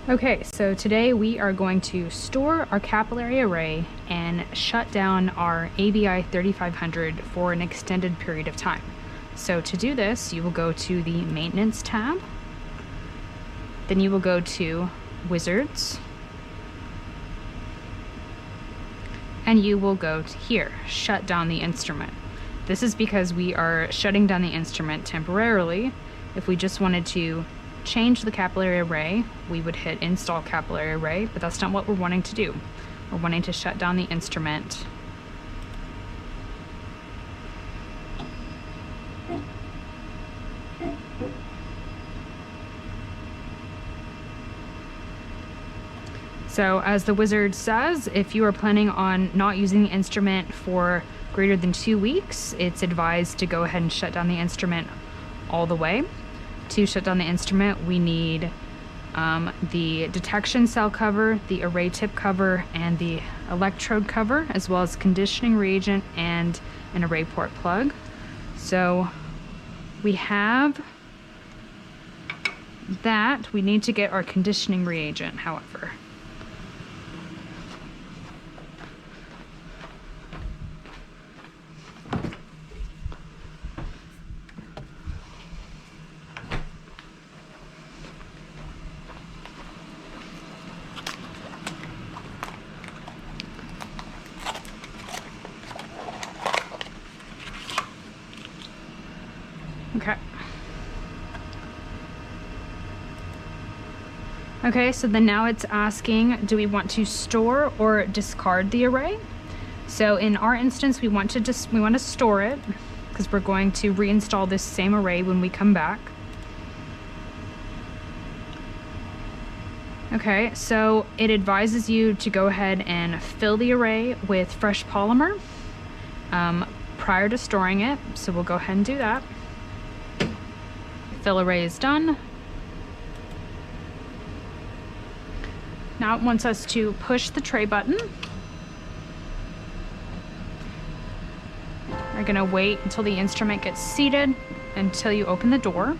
Okay, so today we are going to store our capillary array and shut down our ABI 3500 for an extended period of time. So to do this, you will go to the Maintenance tab, then you will go to Wizards, and you will go to here, Shut Down the Instrument. This is because we are shutting down the instrument temporarily. If we just wanted to change the capillary array, we would hit Install Capillary Array, but that's not what we're wanting to do. We're wanting to shut down the instrument. So as the wizard says, if you are planning on not using the instrument for greater than 2 weeks, it's advised to go ahead and shut down the instrument all the way. To shut down the instrument, we need the detection cell cover, the array tip cover, and the electrode cover, as well as conditioning reagent and an array port plug. So we have that. We need to get our conditioning reagent, however. Okay, so then now it's asking, do we want to store or discard the array? So in our instance, we want to store it because we're going to reinstall this same array when we come back. Okay, so it advises you to go ahead and fill the array with fresh polymer prior to storing it. So we'll go ahead and do that. Fill array is done. Now it wants us to push the tray button. We're gonna wait until the instrument gets seated until you open the door.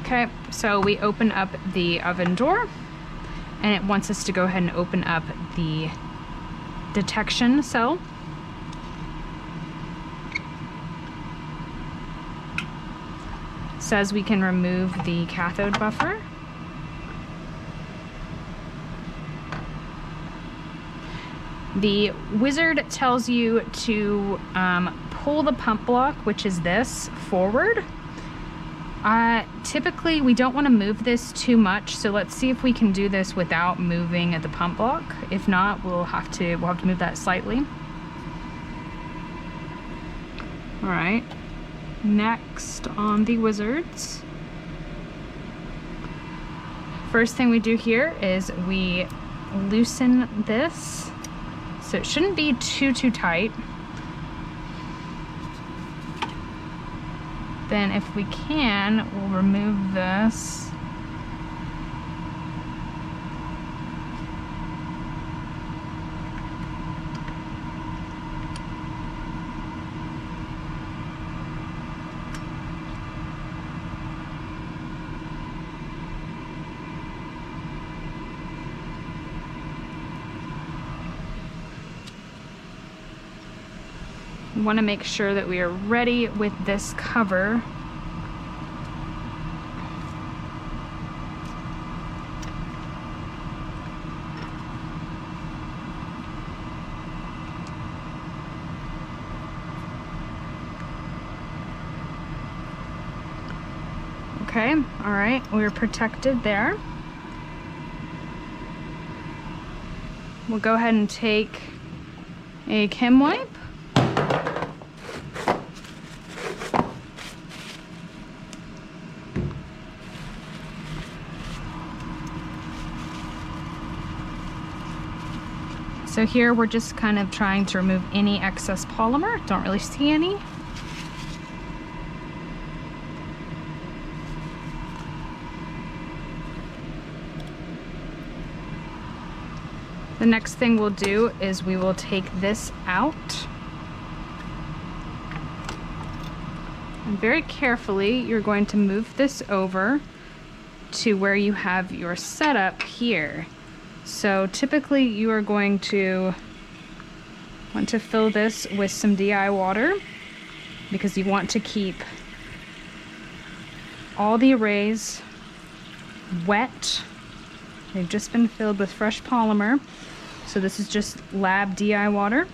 Okay, so we open up the oven door and it wants us to go ahead and open up the detection cell. Says we can remove the cathode buffer. The wizard tells you to pull the pump block, which is this, forward. Typically we don't want to move this too much, so let's see if we can do this without moving the pump block. If not, we'll have to move that slightly. All right. Next on the wizards, first thing we do here is we loosen this, so it shouldn't be too tight. Then if we can, we'll remove this. We want to make sure that we are ready with this cover. Okay, all right, we're protected there. We'll go ahead and take a Chem wipe. So here we're just kind of trying to remove any excess polymer. Don't really see any. The next thing we'll do is we will take this out. And very carefully, you're going to move this over to where you have your setup here. So typically you are going to want to fill this with some DI water because you want to keep all the arrays wet. They've just been filled with fresh polymer. So this is just lab DI water.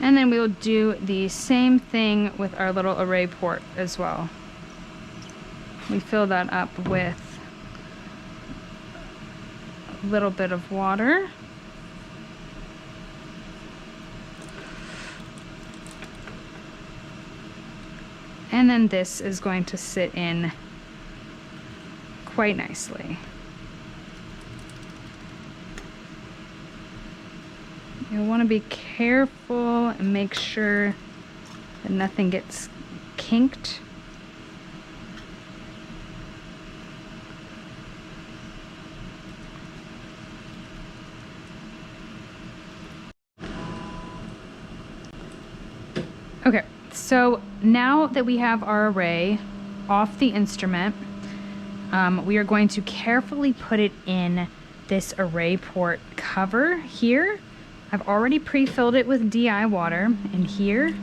And then we'll do the same thing with our little array port as well. We fill that up with a little bit of water. And then this is going to sit in quite nicely. You'll want to be careful and make sure that nothing gets kinked. Okay, so now that we have our array off the instrument, we are going to carefully put it in this array port cover here. I've already pre-filled it with DI water in here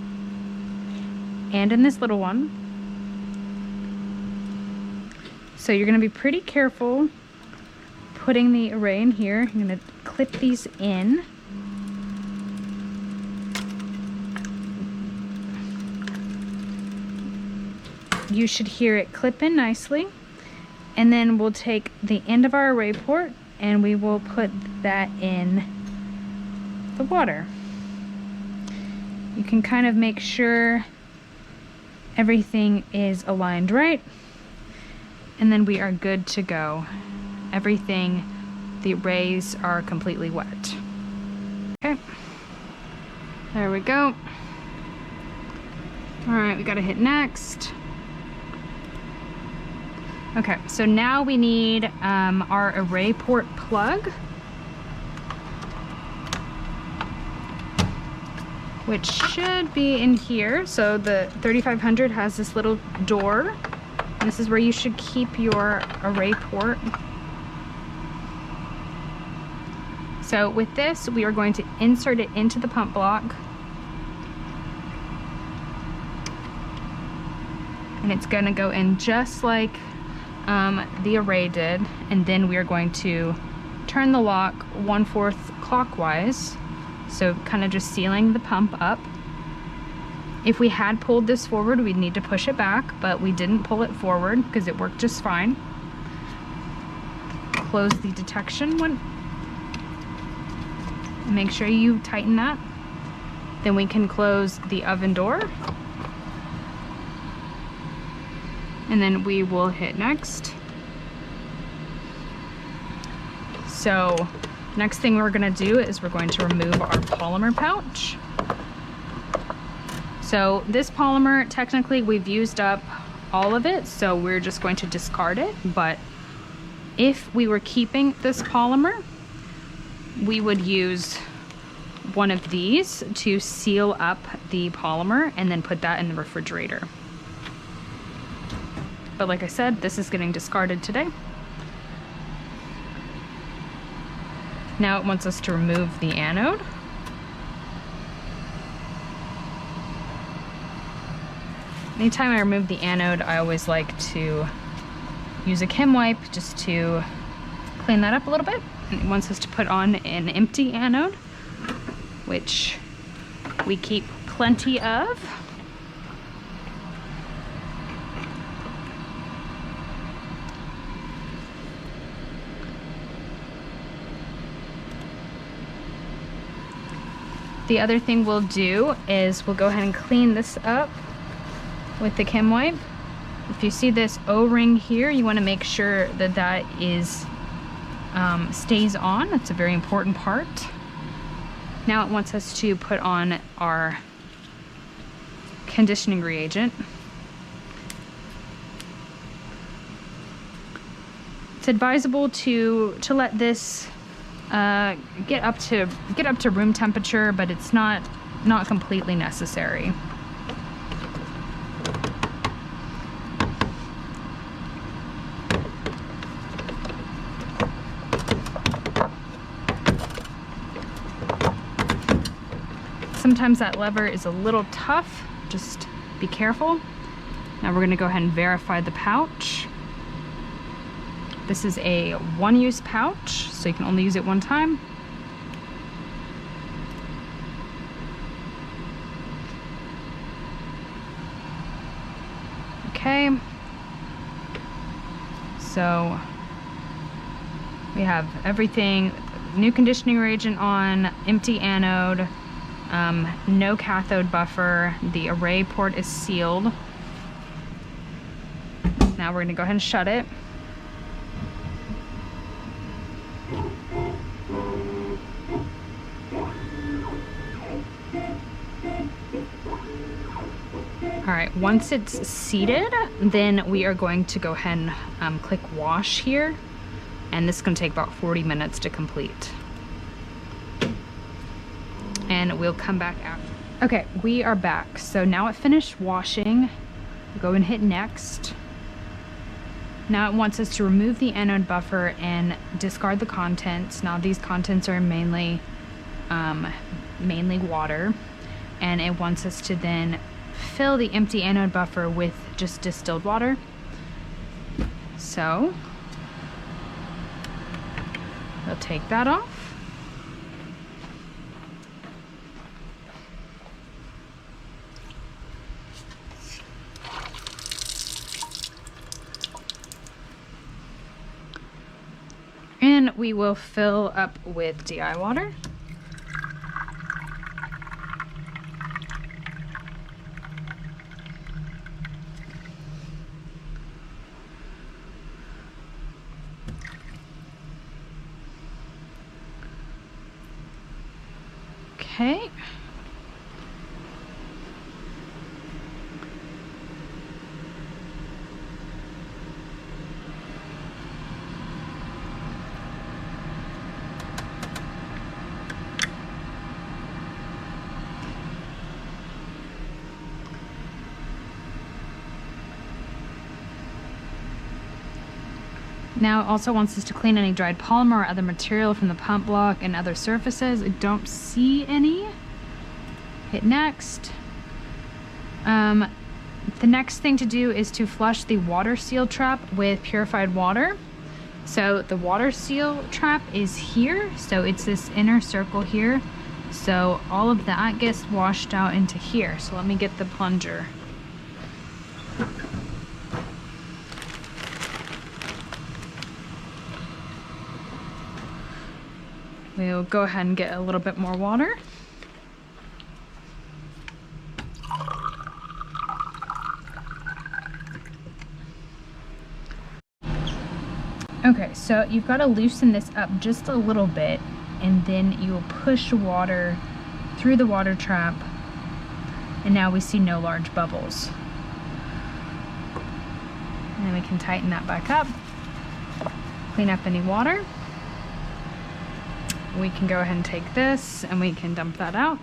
and in this little one. So you're going to be pretty careful putting the array in here. I'm going to clip these in. You should hear it clip in nicely. And then we'll take the end of our array port and we will put that in the water. You can kind of make sure everything is aligned right, and then we are good to go. Everything, the arrays are completely wet. Okay, there we go. All right, we gotta hit next. Okay, so now we need our array port plug, which should be in here. So the 3500 has this little door. This is where you should keep your array port. So with this, we are going to insert it into the pump block. And it's gonna go in just like the array did. And then we are going to turn the lock 1/4 clockwise. So kind of just sealing the pump up. If we had pulled this forward, we'd need to push it back, but we didn't pull it forward because it worked just fine. Close the detection one. Make sure you tighten that. Then we can close the oven door. And then we will hit next. So next thing we're gonna do is we're going to remove our polymer pouch. So this polymer, technically we've used up all of it, so we're just going to discard it. But if we were keeping this polymer, we would use one of these to seal up the polymer and then put that in the refrigerator. But like I said, this is getting discarded today. Now it wants us to remove the anode. Anytime I remove the anode, I always like to use a chem wipe just to clean that up a little bit. And it wants us to put on an empty anode, which we keep plenty of. The other thing we'll do is we'll go ahead and clean this up with the chem wipe. If you see this O-ring here, you want to make sure that that is stays on. That's a very important part. Now it wants us to put on our conditioning reagent. It's advisable to let this get up to room temperature, but it's not completely necessary. Sometimes that lever is a little tough, just be careful. Now we're gonna go ahead and verify the pouch. This is a one-use pouch, so you can only use it one time. Okay. So we have everything, new conditioning reagent on, empty anode, no cathode buffer, the array port is sealed. Now we're gonna go ahead and shut it. All right, once it's seated, then we are going to go ahead and click wash here, and this is gonna take about 40 minutes to complete. And we'll come back after. Okay, we are back. So now it finished washing. Go and hit next. Now it wants us to remove the anode buffer and discard the contents. Now these contents are mainly water, and it wants us to then fill the empty anode buffer with just distilled water. So we'll take that off. And we will fill up with DI water. Okay. Now it also wants us to clean any dried polymer or other material from the pump block and other surfaces. I don't see any. Hit next. The next thing to do is to flush the water seal trap with purified water. So the water seal trap is here. So it's this inner circle here. So all of that gets washed out into here. So let me get the plunger. We'll go ahead and get a little bit more water. Okay, so you've got to loosen this up just a little bit, and then you'll push water through the water trap, and now we see no large bubbles. And then we can tighten that back up, clean up any water. We can go ahead and take this and we can dump that out.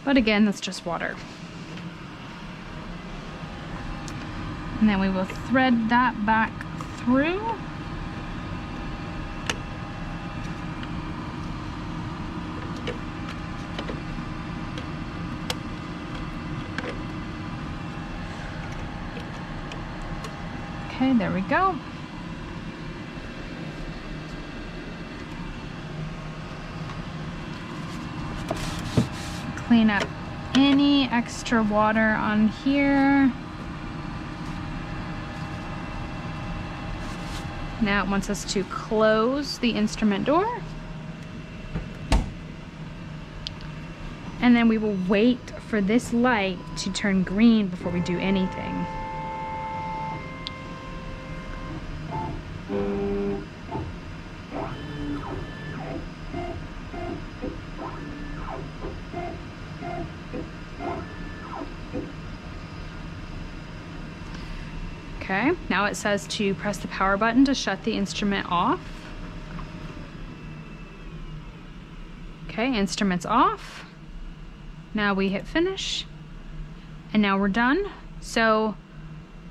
But again, that's just water. And then we will thread that back through. Okay, there we go. Clean up any extra water on here. Now it wants us to close the instrument door. And then we will wait for this light to turn green before we do anything. Okay, now it says to press the power button to shut the instrument off. Okay, instrument's off. Now we hit finish, and now we're done. So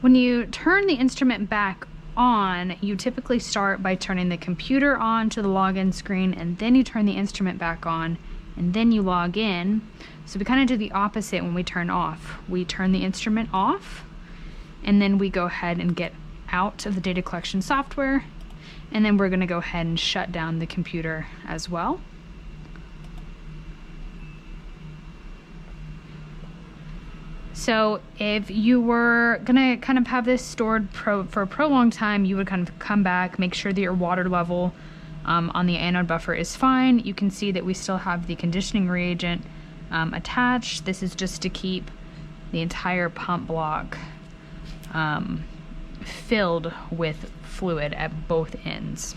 when you turn the instrument back on, you typically start by turning the computer on to the login screen, and then you turn the instrument back on, and then you log in. So we kind of do the opposite when we turn off. We turn the instrument off, and then we go ahead and get out of the data collection software, and then we're going to go ahead and shut down the computer as well. So if you were gonna kind of have this stored for a prolonged time, you would kind of come back, make sure that your water level on the anode buffer is fine. You can see that we still have the conditioning reagent attached. This is just to keep the entire pump block filled with fluid at both ends.